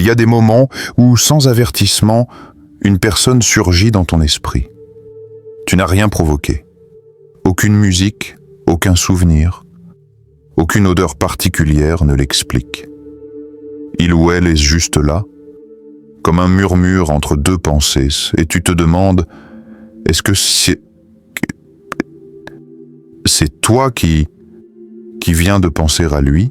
y a des moments où, sans avertissement, une personne surgit dans ton esprit. Tu n'as rien provoqué. Aucune musique, aucun souvenir, aucune odeur particulière ne l'explique. Il ou elle est juste là, comme un murmure entre deux pensées, et tu te demandes, est-ce que c'est toi qui viens de penser à lui?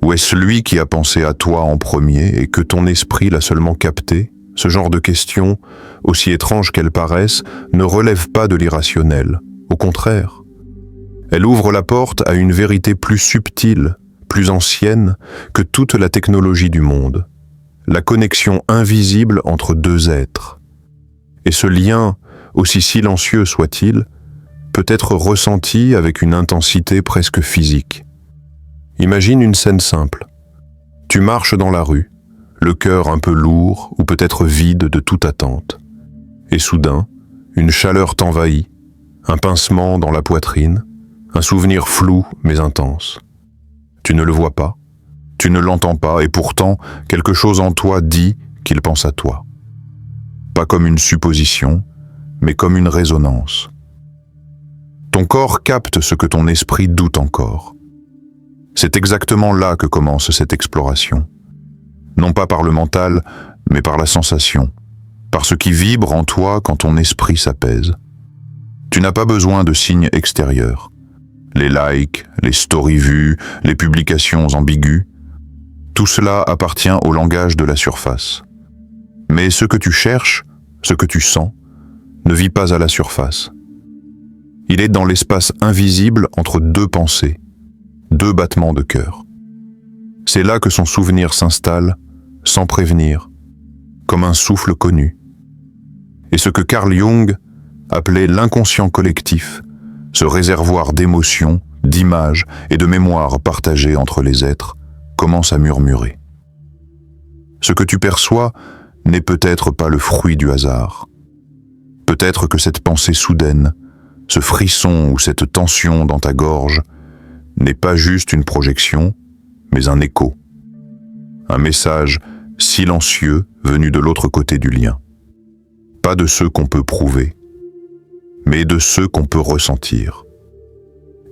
Ou est-ce lui qui a pensé à toi en premier et que ton esprit l'a seulement capté? Ce genre de questions, aussi étranges qu'elles paraissent, ne relèvent pas de l'irrationnel. Au contraire, elles ouvrent la porte à une vérité plus subtile, plus ancienne que toute la technologie du monde. La connexion invisible entre deux êtres. Et ce lien, aussi silencieux soit-il, peut être ressenti avec une intensité presque physique. Imagine une scène simple. Tu marches dans la rue, le cœur un peu lourd ou peut-être vide de toute attente. Et soudain, une chaleur t'envahit, un pincement dans la poitrine, un souvenir flou mais intense. Tu ne le vois pas, tu ne l'entends pas et pourtant quelque chose en toi dit qu'il pense à toi. Pas comme une supposition, mais comme une résonance. Ton corps capte ce que ton esprit doute encore. C'est exactement là que commence cette exploration. Non pas par le mental, mais par la sensation, par ce qui vibre en toi quand ton esprit s'apaise. Tu n'as pas besoin de signes extérieurs. Les likes, les stories vues, les publications ambiguës, tout cela appartient au langage de la surface. Mais ce que tu cherches, ce que tu sens, ne vit pas à la surface. Il est dans l'espace invisible entre deux pensées, deux battements de cœur. C'est là que son souvenir s'installe, sans prévenir, comme un souffle connu. Et ce que Carl Jung appelait l'inconscient collectif, ce réservoir d'émotions, d'images et de mémoires partagées entre les êtres, commence à murmurer. Ce que tu perçois n'est peut-être pas le fruit du hasard. Peut-être que cette pensée soudaine, ce frisson ou cette tension dans ta gorge n'est pas juste une projection, mais un écho. Un message silencieux venu de l'autre côté du lien. Pas de ceux qu'on peut prouver, mais de ceux qu'on peut ressentir.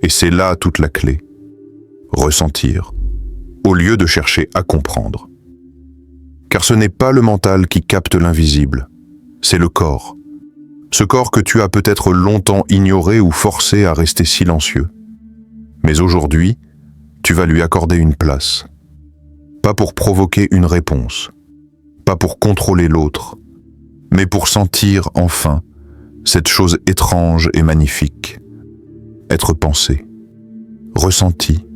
Et c'est là toute la clé. Ressentir, au lieu de chercher à comprendre. Car ce n'est pas le mental qui capte l'invisible, c'est le corps. Ce corps que tu as peut-être longtemps ignoré ou forcé à rester silencieux. Mais aujourd'hui, tu vas lui accorder une place. Pas pour provoquer une réponse, pas pour contrôler l'autre, mais pour sentir enfin cette chose étrange et magnifique. Être pensée, ressentie,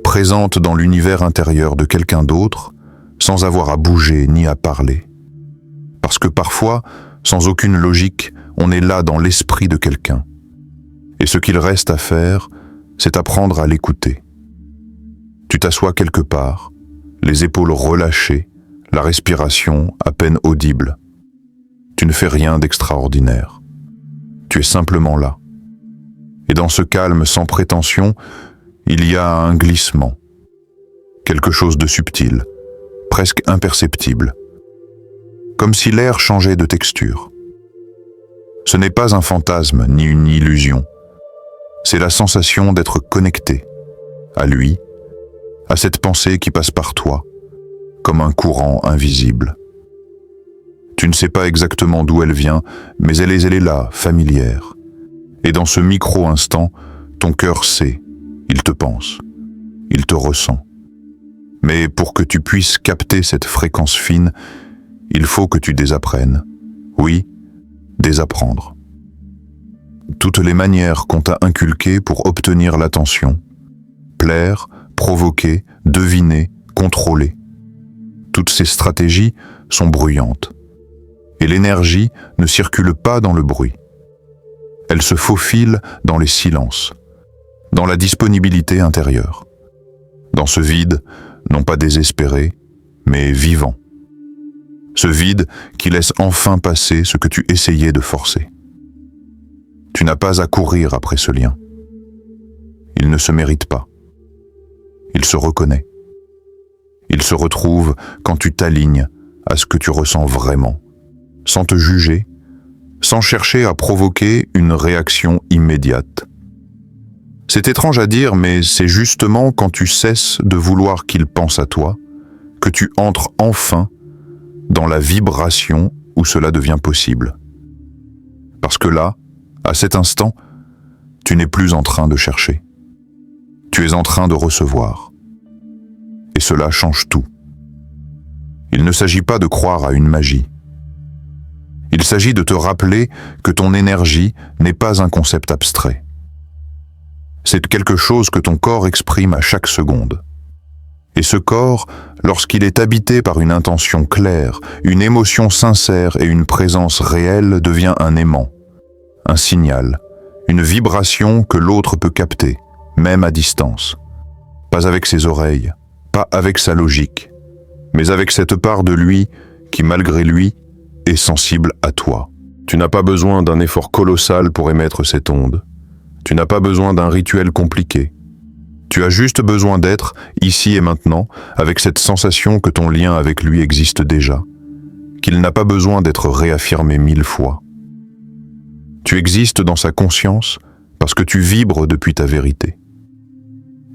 présente dans l'univers intérieur de quelqu'un d'autre, sans avoir à bouger ni à parler. Parce que parfois, sans aucune logique, on est là dans l'esprit de quelqu'un. Et ce qu'il reste à faire, c'est apprendre à l'écouter. Tu t'assois quelque part, les épaules relâchées, la respiration à peine audible. Tu ne fais rien d'extraordinaire. Tu es simplement là. Et dans ce calme sans prétention, il y a un glissement. Quelque chose de subtil, presque imperceptible. Comme si l'air changeait de texture. Ce n'est pas un fantasme ni une illusion. C'est la sensation d'être connecté à lui, à cette pensée qui passe par toi, comme un courant invisible. Tu ne sais pas exactement d'où elle vient, mais elle est là, familière. Et dans ce micro-instant, ton cœur sait, il te pense, il te ressent. Mais pour que tu puisses capter cette fréquence fine, il faut que tu désapprennes. Oui, désapprendre. Toutes les manières qu'on t'a inculquées pour obtenir l'attention. Plaire, provoquer, deviner, contrôler. Toutes ces stratégies sont bruyantes. Et l'énergie ne circule pas dans le bruit. Elle se faufile dans les silences, dans la disponibilité intérieure. Dans ce vide, non pas désespéré, mais vivant. Ce vide qui laisse enfin passer ce que tu essayais de forcer. Tu n'as pas à courir après ce lien. Il ne se mérite pas. Il se reconnaît. Il se retrouve quand tu t'alignes à ce que tu ressens vraiment, sans te juger, sans chercher à provoquer une réaction immédiate. C'est étrange à dire, mais c'est justement quand tu cesses de vouloir qu'il pense à toi que tu entres enfin dans la vibration où cela devient possible. Parce que là, à cet instant, tu n'es plus en train de chercher. Tu es en train de recevoir. Et cela change tout. Il ne s'agit pas de croire à une magie. Il s'agit de te rappeler que ton énergie n'est pas un concept abstrait. C'est quelque chose que ton corps exprime à chaque seconde. Et ce corps, lorsqu'il est habité par une intention claire, une émotion sincère et une présence réelle, devient un aimant, un signal, une vibration que l'autre peut capter, même à distance. Pas avec ses oreilles, pas avec sa logique, mais avec cette part de lui qui, malgré lui, est sensible à toi. Tu n'as pas besoin d'un effort colossal pour émettre cette onde. Tu n'as pas besoin d'un rituel compliqué. Tu as juste besoin d'être, ici et maintenant, avec cette sensation que ton lien avec lui existe déjà, qu'il n'a pas besoin d'être réaffirmé 1000 fois. Tu existes dans sa conscience parce que tu vibres depuis ta vérité.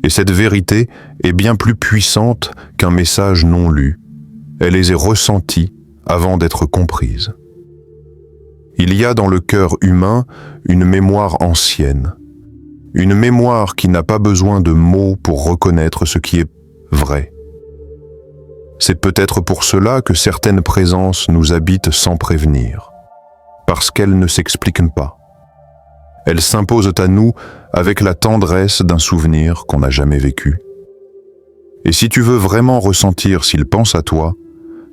Et cette vérité est bien plus puissante qu'un message non lu. Elle les est ressentie avant d'être comprise. Il y a dans le cœur humain une mémoire ancienne, une mémoire qui n'a pas besoin de mots pour reconnaître ce qui est vrai. C'est peut-être pour cela que certaines présences nous habitent sans prévenir, parce qu'elles ne s'expliquent pas. Elles s'imposent à nous avec la tendresse d'un souvenir qu'on n'a jamais vécu. Et si tu veux vraiment ressentir s'il pense à toi,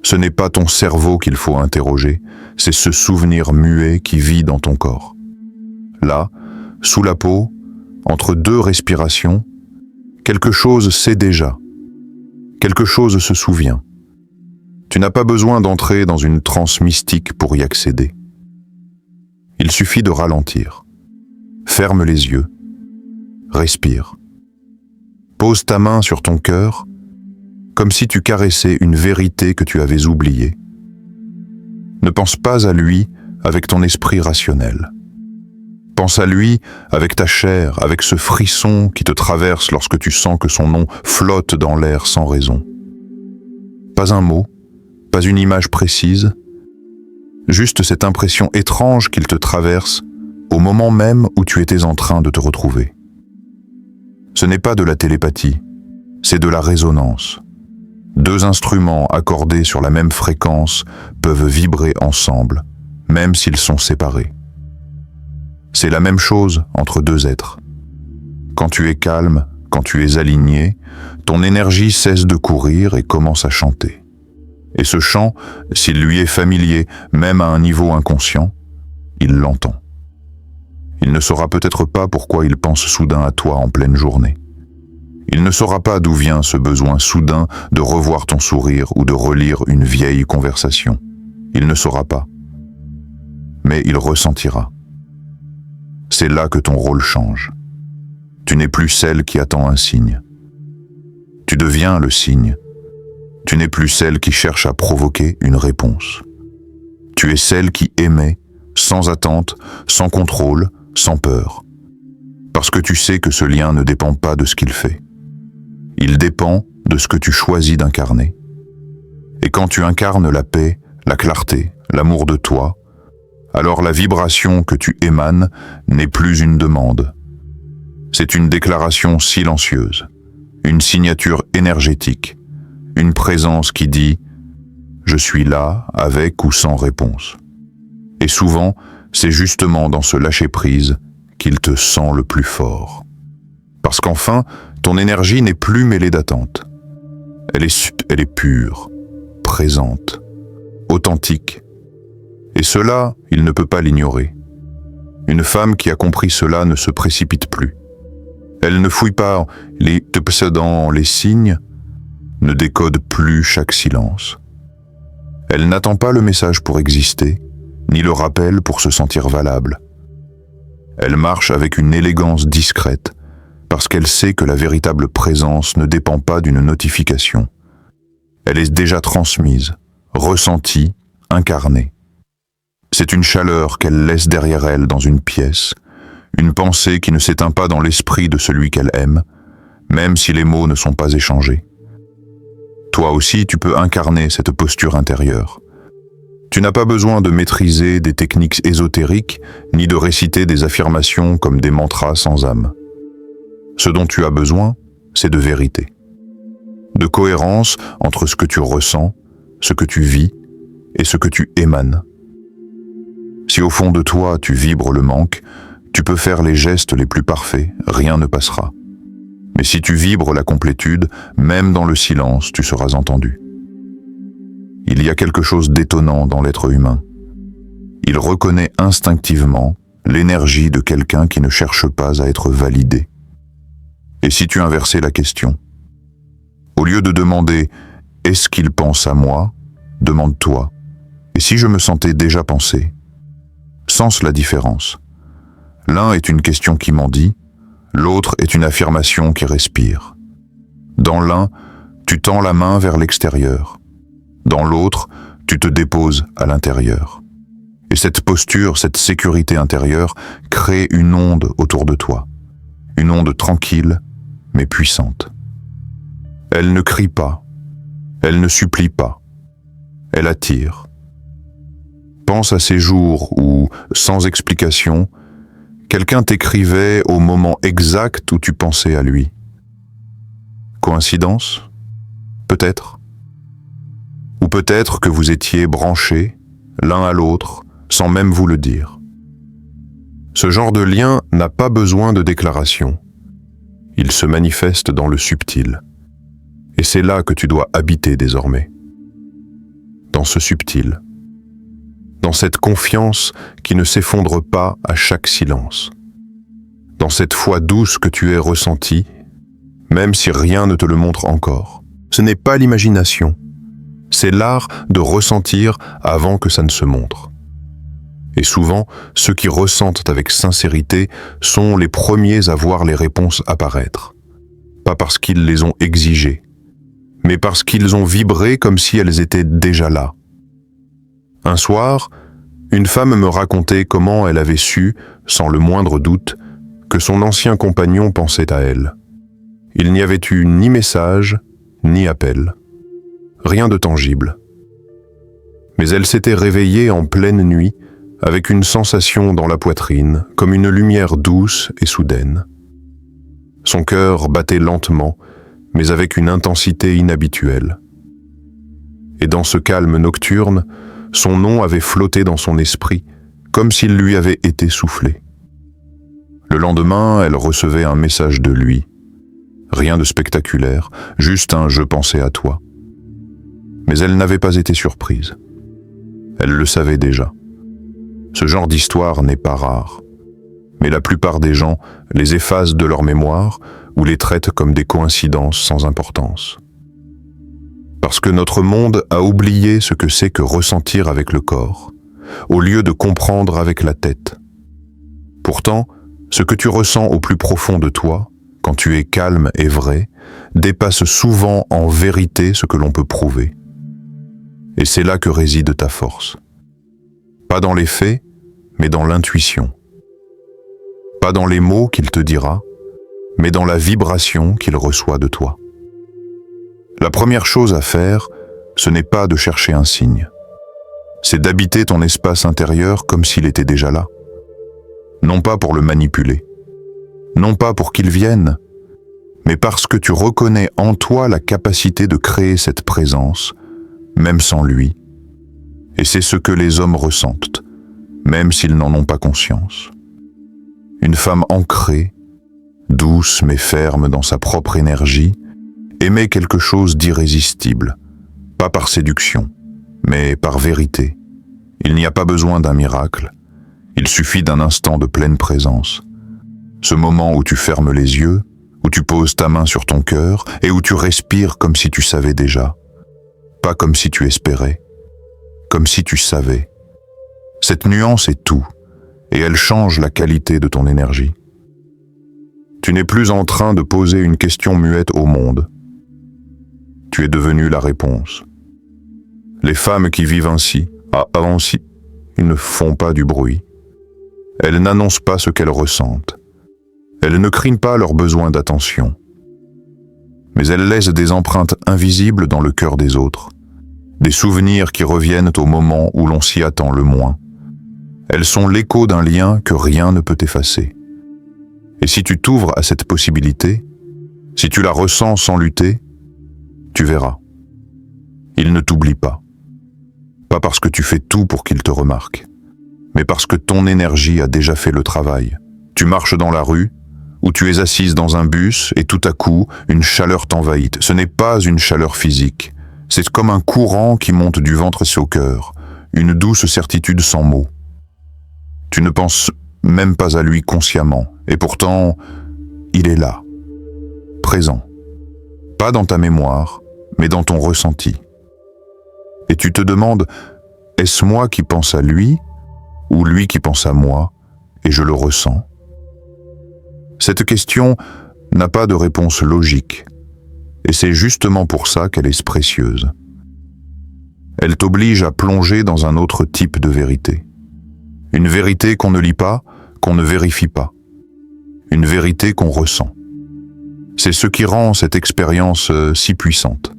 ce n'est pas ton cerveau qu'il faut interroger, c'est ce souvenir muet qui vit dans ton corps. Là, sous la peau, entre deux respirations, quelque chose sait déjà, quelque chose se souvient. Tu n'as pas besoin d'entrer dans une transe mystique pour y accéder. Il suffit de ralentir. Ferme les yeux, respire. Pose ta main sur ton cœur, comme si tu caressais une vérité que tu avais oubliée. Ne pense pas à lui avec ton esprit rationnel. Pense à lui avec ta chair, avec ce frisson qui te traverse lorsque tu sens que son nom flotte dans l'air sans raison. Pas un mot, pas une image précise, juste cette impression étrange qu'il te traverse au moment même où tu étais en train de te retrouver. Ce n'est pas de la télépathie, c'est de la résonance. Deux instruments accordés sur la même fréquence peuvent vibrer ensemble, même s'ils sont séparés. C'est la même chose entre deux êtres. Quand tu es calme, quand tu es aligné, ton énergie cesse de courir et commence à chanter. Et ce chant, s'il lui est familier, même à un niveau inconscient, il l'entend. Il ne saura peut-être pas pourquoi il pense soudain à toi en pleine journée. Il ne saura pas d'où vient ce besoin soudain de revoir ton sourire ou de relire une vieille conversation. Il ne saura pas. Mais il ressentira. C'est là que ton rôle change. Tu n'es plus celle qui attend un signe. Tu deviens le signe. Tu n'es plus celle qui cherche à provoquer une réponse. Tu es celle qui émet, sans attente, sans contrôle, sans peur. Parce que tu sais que ce lien ne dépend pas de ce qu'il fait. Il dépend de ce que tu choisis d'incarner. Et quand tu incarnes la paix, la clarté, l'amour de toi, alors la vibration que tu émanes n'est plus une demande. C'est une déclaration silencieuse, une signature énergétique, une présence qui dit « Je suis là, avec ou sans réponse ». Et souvent, c'est justement dans ce lâcher-prise qu'il te sent le plus fort. Parce qu'enfin, ton énergie n'est plus mêlée d'attente. Elle est pure, présente, authentique. Et cela, il ne peut pas l'ignorer. Une femme qui a compris cela ne se précipite plus. Elle ne fouille pas les précédents, les signes, ne décode plus chaque silence. Elle n'attend pas le message pour exister, ni le rappel pour se sentir valable. Elle marche avec une élégance discrète, parce qu'elle sait que la véritable présence ne dépend pas d'une notification, Elle est déjà transmise, ressentie, incarnée. C'est une chaleur qu'elle laisse derrière elle dans une pièce, une pensée qui ne s'éteint pas dans l'esprit de celui qu'elle aime, même si les mots ne sont pas échangés. Toi aussi, tu peux incarner cette posture intérieure. Tu n'as pas besoin de maîtriser des techniques ésotériques, ni de réciter des affirmations comme des mantras sans âme. Ce dont tu as besoin, c'est de vérité. De cohérence entre ce que tu ressens, ce que tu vis et ce que tu émanes. Si au fond de toi tu vibres le manque, tu peux faire les gestes les plus parfaits, rien ne passera. Mais si tu vibres la complétude, même dans le silence, tu seras entendu. Il y a quelque chose d'étonnant dans l'être humain. Il reconnaît instinctivement l'énergie de quelqu'un qui ne cherche pas à être validé. Et si tu inversais la question, au lieu de demander « est-ce qu'il pense à moi ?», demande-toi « et si je me sentais déjà penser ?» Sens la différence. L'un est une question qui m'en dit, l'autre est une affirmation qui respire. Dans l'un, tu tends la main vers l'extérieur. Dans l'autre, tu te déposes à l'intérieur. Et cette posture, cette sécurité intérieure, crée une onde autour de toi. Une onde tranquille, mais puissante. Elle ne crie pas, elle ne supplie pas, elle attire. Pense à ces jours où, sans explication, quelqu'un t'écrivait au moment exact où tu pensais à lui. Coïncidence ? Peut-être. Ou peut-être que vous étiez branchés, l'un à l'autre, sans même vous le dire. Ce genre de lien n'a pas besoin de déclaration. Il se manifeste dans le subtil. Et c'est là que tu dois habiter désormais. Dans ce subtil. Dans cette confiance qui ne s'effondre pas à chaque silence. Dans cette foi douce que tu es ressentie, même si rien ne te le montre encore. Ce n'est pas l'imagination. C'est l'art de ressentir avant que ça ne se montre. Et souvent, ceux qui ressentent avec sincérité sont les premiers à voir les réponses apparaître. Pas parce qu'ils les ont exigées, mais parce qu'ils ont vibré comme si elles étaient déjà là. Un soir, une femme me racontait comment elle avait su, sans le moindre doute, que son ancien compagnon pensait à elle. Il n'y avait eu ni message, ni appel. Rien de tangible. Mais elle s'était réveillée en pleine nuit, avec une sensation dans la poitrine, comme une lumière douce et soudaine. Son cœur battait lentement, mais avec une intensité inhabituelle. Et dans ce calme nocturne, son nom avait flotté dans son esprit, comme s'il lui avait été soufflé. Le lendemain, elle recevait un message de lui. Rien de spectaculaire, juste un « je pensais à toi ». Mais elle n'avait pas été surprise. Elle le savait déjà. Ce genre d'histoire n'est pas rare. Mais la plupart des gens les effacent de leur mémoire ou les traitent comme des coïncidences sans importance. Parce que notre monde a oublié ce que c'est que ressentir avec le corps, au lieu de comprendre avec la tête. Pourtant, ce que tu ressens au plus profond de toi, quand tu es calme et vrai, dépasse souvent en vérité ce que l'on peut prouver. Et c'est là que réside ta force. Pas dans les faits, mais dans l'intuition. Pas dans les mots qu'il te dira, mais dans la vibration qu'il reçoit de toi. La première chose à faire, ce n'est pas de chercher un signe. C'est d'habiter ton espace intérieur comme s'il était déjà là. Non pas pour le manipuler, non pas pour qu'il vienne, mais parce que tu reconnais en toi la capacité de créer cette présence, même sans lui. Et c'est ce que les hommes ressentent, même s'ils n'en ont pas conscience. Une femme ancrée, douce mais ferme dans sa propre énergie, aimait quelque chose d'irrésistible, pas par séduction, mais par vérité. Il n'y a pas besoin d'un miracle, il suffit d'un instant de pleine présence. Ce moment où tu fermes les yeux, où tu poses ta main sur ton cœur et où tu respires comme si tu savais déjà. Pas comme si tu espérais, comme si tu savais. Cette nuance est tout, et elle change la qualité de ton énergie. Tu n'es plus en train de poser une question muette au monde. tu es devenu la réponse. Les femmes qui vivent ainsi, ils ne font pas du bruit. Elles n'annoncent pas ce qu'elles ressentent. Elles ne crient pas leur besoin d'attention. Mais elles laissent des empreintes invisibles dans le cœur des autres, des souvenirs qui reviennent au moment où l'on s'y attend le moins. Elles sont l'écho d'un lien que rien ne peut effacer. Et si tu t'ouvres à cette possibilité, si tu la ressens sans lutter, tu verras. Il ne t'oublie pas. Pas parce que tu fais tout pour qu'il te remarque, mais parce que ton énergie a déjà fait le travail. Tu marches dans la rue, ou tu es assise dans un bus et tout à coup, une chaleur t'envahit. Ce n'est pas une chaleur physique, c'est comme un courant qui monte du ventre au cœur, une douce certitude sans mots. Tu ne penses même pas à lui consciemment, et pourtant, il est là, présent. Pas dans ta mémoire, mais dans ton ressenti. Et tu te demandes, est-ce moi qui pense à lui, ou lui qui pense à moi, et je le ressens? Cette question n'a pas de réponse logique, et c'est justement pour ça qu'elle est précieuse. Elle t'oblige à plonger dans un autre type de vérité. Une vérité qu'on ne lit pas, qu'on ne vérifie pas. Une vérité qu'on ressent. C'est ce qui rend cette expérience si puissante.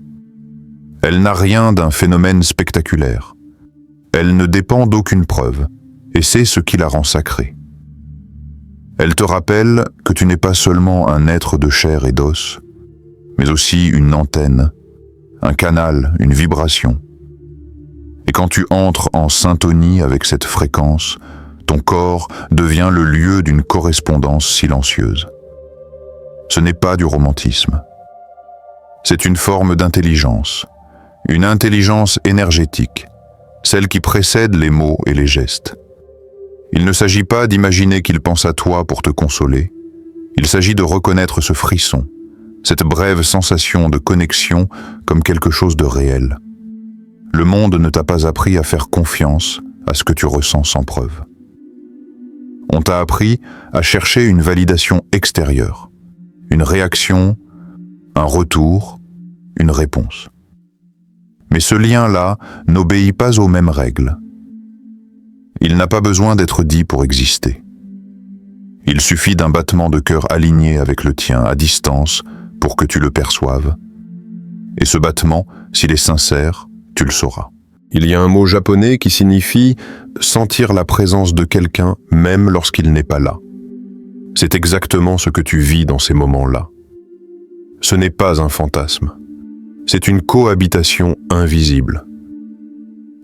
Elle n'a rien d'un phénomène spectaculaire. Elle ne dépend d'aucune preuve, et c'est ce qui la rend sacrée. Elle te rappelle que tu n'es pas seulement un être de chair et d'os, mais aussi une antenne, un canal, une vibration. Et quand tu entres en syntonie avec cette fréquence, ton corps devient le lieu d'une correspondance silencieuse. Ce n'est pas du romantisme. C'est une forme d'intelligence, une intelligence énergétique, celle qui précède les mots et les gestes. Il ne s'agit pas d'imaginer qu'il pense à toi pour te consoler. Il s'agit de reconnaître ce frisson, cette brève sensation de connexion comme quelque chose de réel. Le monde ne t'a pas appris à faire confiance à ce que tu ressens sans preuve. On t'a appris à chercher une validation extérieure, une réaction, un retour, une réponse. Mais ce lien-là n'obéit pas aux mêmes règles. Il n'a pas besoin d'être dit pour exister. Il suffit d'un battement de cœur aligné avec le tien, à distance, pour que tu le perçoives. Et ce battement, s'il est sincère, tu le sauras. Il y a un mot japonais qui signifie « sentir la présence de quelqu'un même lorsqu'il n'est pas là ». C'est exactement ce que tu vis dans ces moments-là. Ce n'est pas un fantasme. C'est une cohabitation invisible.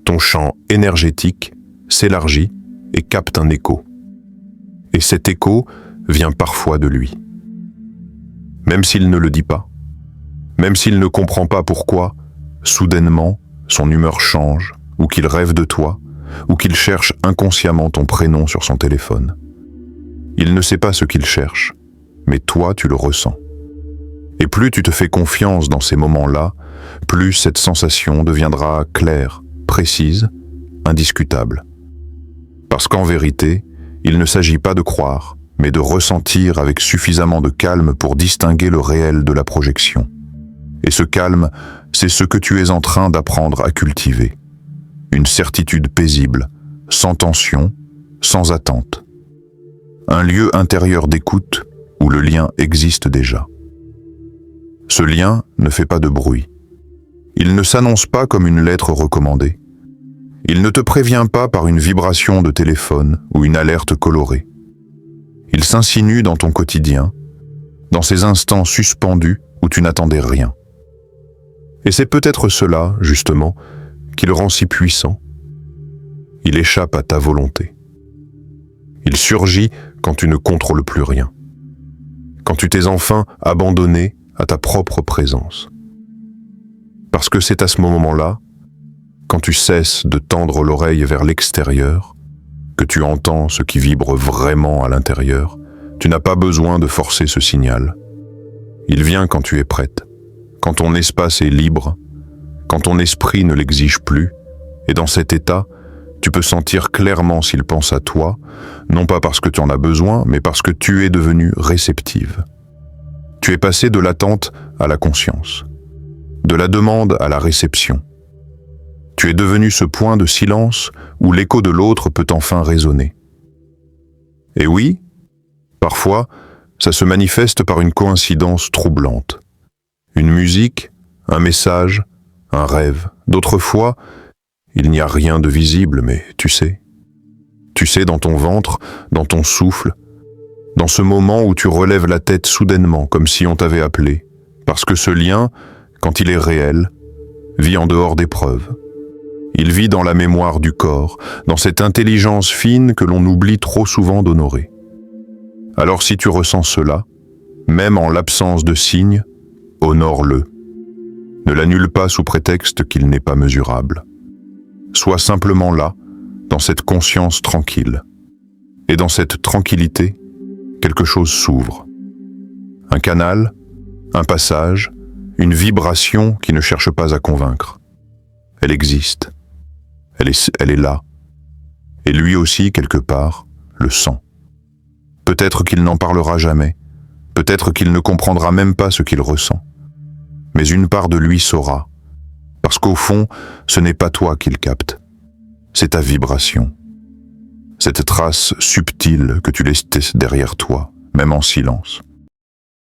Ton champ énergétique s'élargit et capte un écho. Et cet écho vient parfois de lui. Même s'il ne le dit pas, même s'il ne comprend pas pourquoi, soudainement, son humeur change, ou qu'il rêve de toi, ou qu'il cherche inconsciemment ton prénom sur son téléphone. Il ne sait pas ce qu'il cherche, mais toi tu le ressens. Et plus tu te fais confiance dans ces moments-là, plus cette sensation deviendra claire, précise, indiscutable. Parce qu'en vérité, il ne s'agit pas de croire, mais de ressentir avec suffisamment de calme pour distinguer le réel de la projection. Et ce calme, c'est ce que tu es en train d'apprendre à cultiver. Une certitude paisible, sans tension, sans attente. Un lieu intérieur d'écoute où le lien existe déjà. Ce lien ne fait pas de bruit. Il ne s'annonce pas comme une lettre recommandée. Il ne te prévient pas par une vibration de téléphone ou une alerte colorée. Il s'insinue dans ton quotidien, dans ces instants suspendus où tu n'attendais rien. Et c'est peut-être cela, justement, qui le rend si puissant. Il échappe à ta volonté. Il surgit quand tu ne contrôles plus rien. Quand tu t'es enfin abandonné à ta propre présence. Parce que c'est à ce moment-là, quand tu cesses de tendre l'oreille vers l'extérieur, que tu entends ce qui vibre vraiment à l'intérieur, tu n'as pas besoin de forcer ce signal. Il vient quand tu es prête, quand ton espace est libre, quand ton esprit ne l'exige plus, et dans cet état, tu peux sentir clairement s'il pense à toi, non pas parce que tu en as besoin, mais parce que tu es devenue réceptive. Tu es passé de l'attente à la conscience, de la demande à la réception. Tu es devenu ce point de silence où l'écho de l'autre peut enfin résonner. Et oui, parfois, ça se manifeste par une coïncidence troublante. Une musique, un message, un rêve. D'autres fois, il n'y a rien de visible, mais tu sais. Tu sais dans ton ventre, dans ton souffle, dans ce moment où tu relèves la tête soudainement, comme si on t'avait appelé. Parce que ce lien, quand il est réel, vit en dehors des preuves. Il vit dans la mémoire du corps, dans cette intelligence fine que l'on oublie trop souvent d'honorer. Alors si tu ressens cela, même en l'absence de signes, honore-le. Ne l'annule pas sous prétexte qu'il n'est pas mesurable. Sois simplement là, dans cette conscience tranquille. Et dans cette tranquillité, quelque chose s'ouvre. Un canal, un passage, une vibration qui ne cherche pas à convaincre. Elle existe. Elle est là. Et lui aussi, quelque part, le sent. Peut-être qu'il n'en parlera jamais. Peut-être qu'il ne comprendra même pas ce qu'il ressent. Mais une part de lui saura. Parce qu'au fond, ce n'est pas toi qu'il capte. C'est ta vibration. Cette trace subtile que tu laisses derrière toi, même en silence.